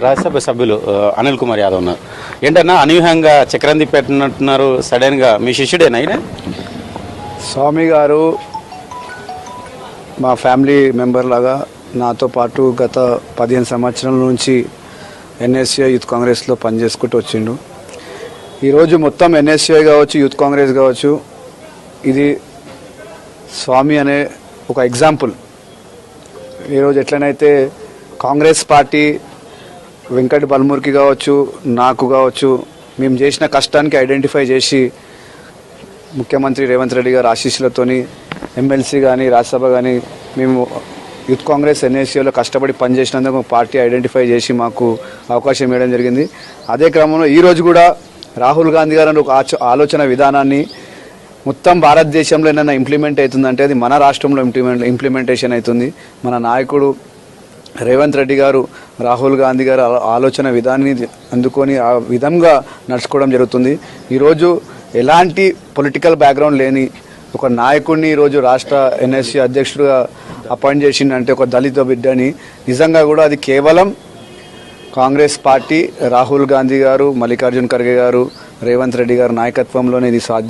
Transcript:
రాజ్యసభ సభ్యులు అనిల్ కుమార్ యాదవ్ ఉన్నారు. ఏంటన్నా అనూహ్యంగా చక్రం తిప్పెట్టినట్టున్నారు సడన్గా? మీ శిష్యుడేనా ఆయన? స్వామి గారు మా ఫ్యామిలీ మెంబర్ లాగా నాతో పాటు గత 15 సంవత్సరాల నుంచి ఎన్ఎస్యుఐ యూత్ కాంగ్రెస్లో పనిచేసుకుంటూ వచ్చిండు. ఈరోజు మొత్తం ఎన్ఎస్యుఐ కావచ్చు, యూత్ కాంగ్రెస్ కావచ్చు, ఇది స్వామి అనే ఒక ఎగ్జాంపుల్. ఈరోజు ఎట్లనైతే కాంగ్రెస్ పార్టీ వెంకట్ బల్మూర్కి కావచ్చు, నాకు కావచ్చు, మేము చేసిన కష్టానికి ఐడెంటిఫై చేసి ముఖ్యమంత్రి రేవంత్ రెడ్డి గారు ఆశీస్సులతోని ఎమ్మెల్సీ కానీ రాజ్యసభ కానీ మేము యూత్ కాంగ్రెస్ ఎన్ఎస్యూలో కష్టపడి పనిచేసినందుకు పార్టీ ఐడెంటిఫై చేసి మాకు అవకాశం ఇవ్వడం జరిగింది. అదే క్రమంలో ఈరోజు కూడా రాహుల్ గాంధీ గారు ఒక ఆలోచన విధానాన్ని మొత్తం భారతదేశంలో ఏమైనా ఇంప్లిమెంట్ అవుతుందంటే అది మన రాష్ట్రంలో ఇంప్లిమెంటేషన్ అవుతుంది. మన నాయకుడు రేవంత్ రెడ్డి గారు రాహుల్ గాంధీ గారు ఆలోచన విధానాన్ని అందుకొని ఆ విధంగా నడుచుకోవడం జరుగుతుంది. ఈరోజు ఎలాంటి పొలిటికల్ బ్యాక్గ్రౌండ్ లేని ఒక నాయకుడిని ఈరోజు రాష్ట్ర ఎన్ఎస్సీ అధ్యక్షుడిగా అపాయింట్ చేసిందంటే ఒక దళిత బిడ్డని, నిజంగా కూడా అది కేవలం కాంగ్రెస్ పార్టీ, రాహుల్ గాంధీ గారు, మల్లికార్జున్ ఖర్గే గారు, రేవంత్ రెడ్డి గారు నాయకత్వంలోనే ఇది సాధ్యం.